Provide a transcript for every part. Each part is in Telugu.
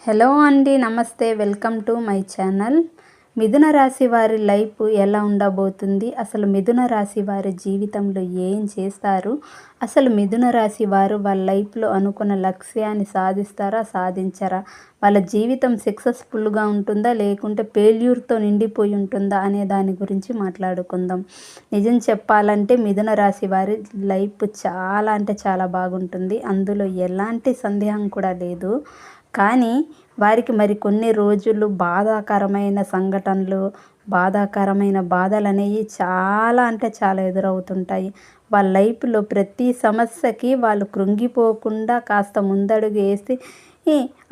హలో అండి, నమస్తే. Welcome to my channel. మిథున రాశి వారి లైఫ్ ఎలా ఉండబోతుంది, అసలు మిథున రాశి వారి జీవితంలో ఏం చేస్తారు, అసలు మిథున రాశి వారు వాళ్ళ లైఫ్లో అనుకున్న లక్ష్యాన్ని సాధిస్తారా సాధించరా, వాళ్ళ జీవితం సక్సెస్ఫుల్గా ఉంటుందా లేకుంటే ఫెయిల్యూర్తో నిండిపోయి ఉంటుందా అనే దాని గురించి మాట్లాడుకుందాం. నిజం చెప్పాలంటే మిథున రాశి వారి లైఫ్ చాలా అంటే చాలా బాగుంటుంది, అందులో ఎలాంటి సందేహం కూడా లేదు. కానీ వారికి మరి కొన్ని రోజులు బాధాకరమైన సంఘటనలు, బాధాకరమైన బాధలు అనేవి చాలా అంటే చాలా ఎదురవుతుంటాయి. వాళ్ళ లైఫ్లో ప్రతి సమస్యకి వాళ్ళు కృంగిపోకుండా కాస్త ముందడుగు వేసి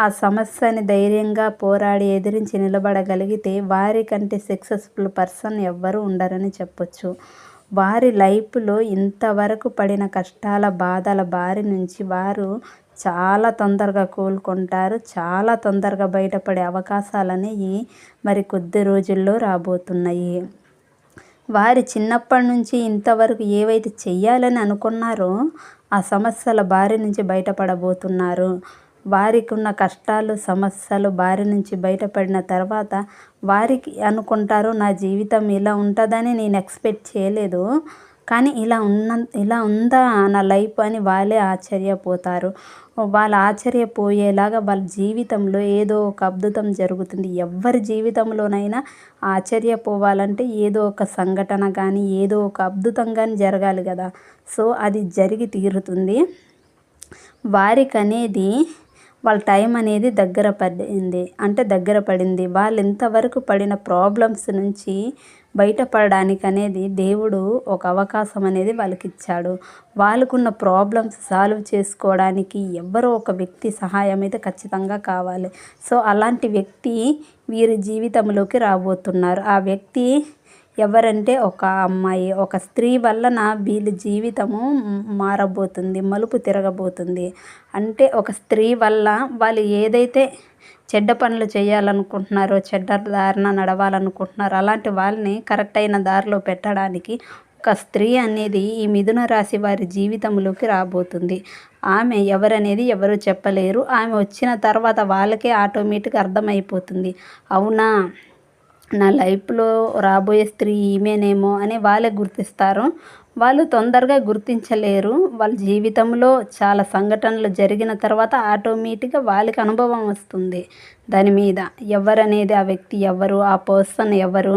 ఆ సమస్యని ధైర్యంగా పోరాడి ఎదిరించి నిలబడగలిగితే వారికంటే సక్సెస్ఫుల్ పర్సన్ ఎవ్వరూ ఉండరని చెప్పొచ్చు. వారి లైఫ్లో ఇంతవరకు పడిన కష్టాల బాధల బారి నుంచి వారు చాలా తొందరగా కోలుకుంటారు. చాలా తొందరగా బయటపడే అవకాశాలనేవి మరి కొద్ది రోజుల్లో రాబోతున్నాయి. వారి చిన్నప్పటి నుంచి ఇంతవరకు ఏవైతే చెయ్యాలని అనుకున్నారో ఆ సమస్యల బారి నుంచి బయటపడబోతున్నారు. వారికి ఉన్న కష్టాలు సమస్యలు బారి నుంచి బయటపడిన తర్వాత వారికి అనుకుంటారు, నా జీవితం ఇలా ఉంటుందని నేను ఎక్స్పెక్ట్ చేయలేదు, కానీ ఇలా ఉందా నా లైఫ్ అని వాళ్ళే ఆశ్చర్యపోతారు. వాళ్ళు ఆశ్చర్యపోయేలాగా వాళ్ళ జీవితంలో ఏదో ఒక అద్భుతం జరుగుతుంది. ఎవరి జీవితంలోనైనా ఆశ్చర్యపోవాలంటే ఏదో ఒక సంఘటన కానీ ఏదో ఒక అద్భుతం కానీ జరగాలి కదా. సో అది జరిగి తీరుతుంది. వారికి అనేది వాళ్ళ టైం అనేది దగ్గర పడింది. వాళ్ళు ఇంతవరకు పడిన ప్రాబ్లమ్స్ నుంచి బయటపడడానికి అనేది దేవుడు ఒక అవకాశం అనేది వాళ్ళకి ఇచ్చాడు. వాళ్ళకున్న ప్రాబ్లమ్స్ సాల్వ్ చేసుకోవడానికి ఎవరో ఒక వ్యక్తి సహాయం అయితే ఖచ్చితంగా కావాలి. సో అలాంటి వ్యక్తి వీరి జీవితంలోకి రాబోతున్నారు. ఆ వ్యక్తి ఎవరంటే ఒక అమ్మాయి, ఒక స్త్రీ వలన వీళ్ళ జీవితము మారబోతుంది, మలుపు తిరగబోతుంది. అంటే ఒక స్త్రీ వల్ల వాళ్ళు ఏదైతే చెడ్డ పనులు చేయాలనుకుంటున్నారో, చెడ్డ దారిన నడవాలనుకుంటున్నారో అలాంటి వాళ్ళని కరెక్ట్ అయిన దారిలో పెట్టడానికి ఒక స్త్రీ అనేది ఈ మిథున రాశి వారి జీవితంలోకి రాబోతుంది. ఆమె ఎవరనేది ఎవరు చెప్పలేరు. ఆమె వచ్చిన తర్వాత వాళ్ళకే ఆటోమేటిక్గా అర్థమైపోతుంది, అవునా నా లైఫ్లో రాబోయే స్త్రీ ఈమెనేమో అని వాళ్ళే గుర్తిస్తారు. వాళ్ళు తొందరగా గుర్తించలేరు. వాళ్ళ జీవితంలో చాలా సంఘటనలు జరిగిన తర్వాత ఆటోమేటిక్గా వాళ్ళకి అనుభవం వస్తుంది దాని మీద. ఎవరనేది, ఆ వ్యక్తి ఎవరు, ఆ పర్సన్ ఎవరు,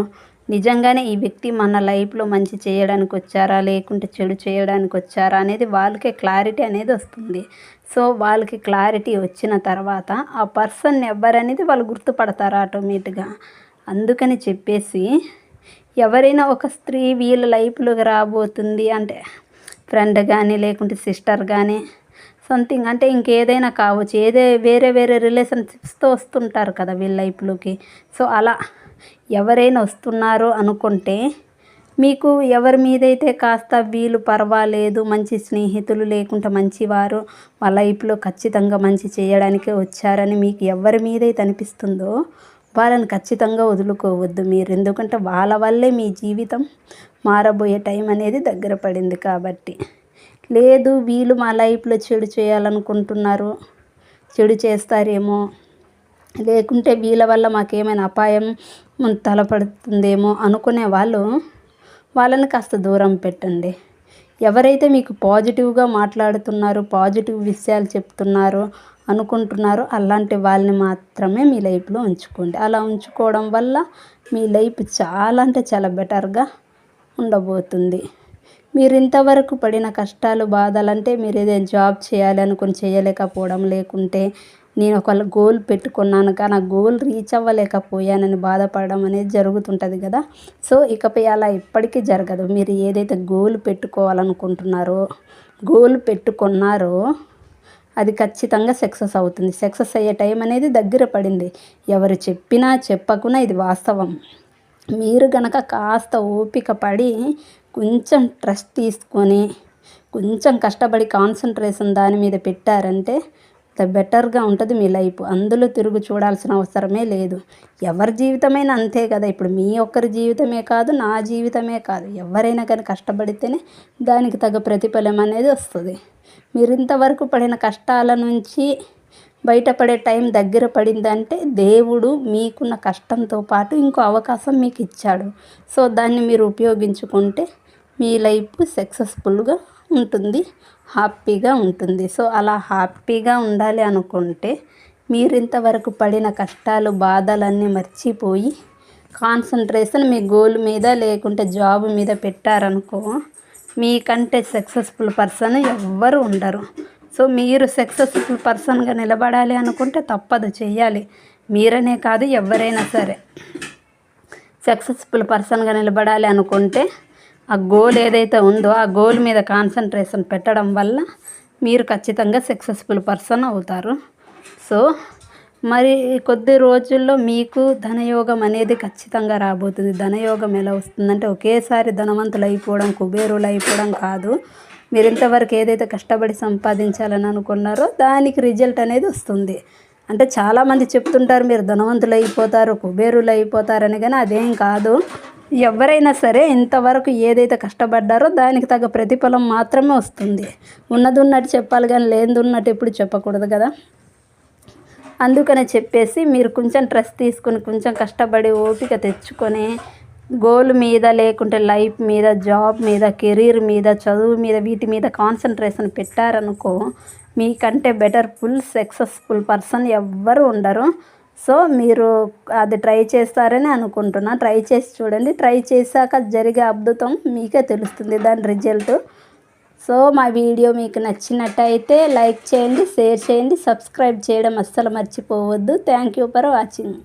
నిజంగానే ఈ వ్యక్తి మన లైఫ్లో మంచి చేయడానికి వచ్చారా లేకుంటే చెడు చేయడానికి వచ్చారా అనేది వాళ్ళకే క్లారిటీ అనేది వస్తుంది. సో వాళ్ళకి క్లారిటీ వచ్చిన తర్వాత ఆ పర్సన్ ఎవరనేది వాళ్ళు గుర్తుపడతారు ఆటోమేటిక్గా. అందుకని చెప్పేసి ఎవరైనా ఒక స్త్రీ వీళ్ళ లైఫ్లోకి రాబోతుంది అంటే ఫ్రెండ్ కానీ లేకుంటే సిస్టర్ కానీ సంథింగ్ అంటే ఇంకేదైనా కావచ్చు, వేరే రిలేషన్షిప్స్తో వస్తుంటారు కదా వీళ్ళ లైఫ్లోకి. సో అలా ఎవరైనా వస్తున్నారో అనుకుంటే మీకు ఎవరి మీదైతే కాస్త వీళ్ళు పర్వాలేదు, మంచి స్నేహితులు లేకుంటే మంచివారు వాళ్ళ లైఫ్లో ఖచ్చితంగా మంచి చేయడానికే వచ్చారని మీకు ఎవరి మీదైతే అనిపిస్తుందో వాళ్ళని ఖచ్చితంగా వదులుకోవద్దు మీరు. ఎందుకంటే వాళ్ళ వల్లే మీ జీవితం మారబోయే టైం అనేది దగ్గర పడింది కాబట్టి. లేదు వీళ్ళు మా లైఫ్లో చెడు చేయాలనుకుంటున్నారు, చెడు చేస్తారేమో, లేకుంటే వీళ్ళ వల్ల మాకేమైనా అపాయం తలపడుతుందేమో అనుకునే వాళ్ళని కాస్త దూరం పెట్టండి. ఎవరైతే మీకు పాజిటివ్గా మాట్లాడుతున్నారో, పాజిటివ్ విషయాలు చెప్తున్నారో అనుకుంటున్నారో అలాంటి వాళ్ళని మాత్రమే మీ లైఫ్లో ఉంచుకోండి. అలా ఉంచుకోవడం వల్ల మీ లైఫ్ చాలా అంటే చాలా బెటర్గా ఉండబోతుంది. మీరు ఇంతవరకు పడిన కష్టాలు బాధలు అంటే మీరు ఏదైనా జాబ్ చేయాలి అనుకుని చేయలేకపోవడం, లేకుంటే నేను ఒక గోల్ పెట్టుకున్నాను కానీ ఆ గోల్ రీచ్ అవ్వలేకపోయానని బాధపడడం అనేది జరుగుతుంటుంది కదా. సో ఇకపై అలా ఎప్పటికీ జరగదు. మీరు ఏదైతే గోల్ పెట్టుకున్నారో అది ఖచ్చితంగా సక్సెస్ అవుతుంది. సక్సెస్ అయ్యే టైం అనేది దగ్గర పడింది. ఎవరు చెప్పినా చెప్పకున్నా ఇది వాస్తవం. మీరు గనక కాస్త ఓపిక పడి కొంచెం ట్రస్ట్ తీసుకొని కొంచెం కష్టపడి కాన్సన్ట్రేషన్ దాని మీద పెట్టారంటే బెటర్గా ఉంటుంది మీ లైఫ్. అందులో తిరుగు చూడాల్సిన అవసరమే లేదు. ఎవరి జీవితమైనా అంతే కదా. ఇప్పుడు మీ ఒక్కరి జీవితమే కాదు, నా జీవితమే కాదు, ఎవరైనా కానీ కష్టపడితేనే దానికి తగ్గ ప్రతిఫలం అనేది వస్తుంది. మీరు ఇంతవరకు పడిన కష్టాల నుంచి బయటపడే టైం దగ్గర పడిందంటే దేవుడు మీకున్న కష్టంతో పాటు ఇంకో అవకాశం మీకు ఇచ్చాడు. సో దాన్ని మీరు ఉపయోగించుకుంటే మీ లైఫ్ సక్సెస్ఫుల్గా ఉంటుంది, హ్యాపీగా ఉంటుంది. సో అలా హ్యాపీగా ఉండాలి అనుకుంటే మీరు ఇంతవరకు పడిన కష్టాలు బాధలన్నీ మర్చిపోయి కాన్సన్ట్రేషన్ మీ గోల్ మీద లేకుంటే జాబ్ మీద పెట్టారనుకో, మీకంటే సక్సెస్ఫుల్ పర్సన్ ఎవ్వరు ఉండరు. సో మీరు సక్సెస్ఫుల్ పర్సన్గా నిలబడాలి అనుకుంటే తప్పదు, చెయ్యాలి. మీరనే కాదు, ఎవరైనా సరే సక్సెస్ఫుల్ పర్సన్గా నిలబడాలి అనుకుంటే ఆ గోల్ ఏదైతే ఉందో ఆ గోల్ మీద కాన్సన్ట్రేషన్ పెట్టడం వల్ల మీరు ఖచ్చితంగా సక్సెస్ఫుల్ పర్సన్ అవుతారు. సో మరి కొద్ది రోజుల్లో మీకు ధనయోగం అనేది ఖచ్చితంగా రాబోతుంది. ధనయోగం ఎలా వస్తుందంటే ఒకేసారి ధనవంతులు అయిపోవడం, కుబేరులు అయిపోవడం కాదు. మీరు ఇంతవరకు ఏదైతే కష్టపడి సంపాదించాలని అనుకున్నారో దానికి రిజల్ట్ అనేది వస్తుంది. అంటే చాలామంది చెప్తుంటారు మీరు ధనవంతులు అయిపోతారు, కుబేరులు అయిపోతారని, కానీ అదేం కాదు. ఎవరైనా సరే ఇంతవరకు ఏదైతే కష్టపడ్డారో దానికి తగ్గ ప్రతిఫలం మాత్రమే వస్తుంది. ఉన్నది ఉన్నట్టు చెప్పాలి కానీ లేనిది ఉన్నట్టు ఎప్పుడు చెప్పకూడదు కదా. అందుకనే చెప్పేసి మీరు కొంచెం స్ట్రెస్ తీసుకొని కొంచెం కష్టపడి ఓపిక తెచ్చుకొని గోల్ మీద లేకుంటే లైఫ్ మీద, జాబ్ మీద, కెరీర్ మీద, చదువు మీద, వీటి మీద కాన్సన్ట్రేషన్ పెట్టారనుకో, మీకంటే బెటర్ ఫుల్ సక్సెస్ఫుల్ పర్సన్ ఎవ్వరు ఉండరు. సో మీరు అది ట్రై చేస్తారని అనుకుంటున్నా. ట్రై చేసి చూడండి. ట్రై చేశాక జరిగే అద్భుతం మీకే తెలుస్తుంది, దాని రిజల్ట్. సో మా వీడియో మీకు నచ్చినట్టయితే లైక్ చేయండి, షేర్ చేయండి, సబ్స్క్రైబ్ చేయడం అస్సలు మర్చిపోవద్దు. Thank you for watching.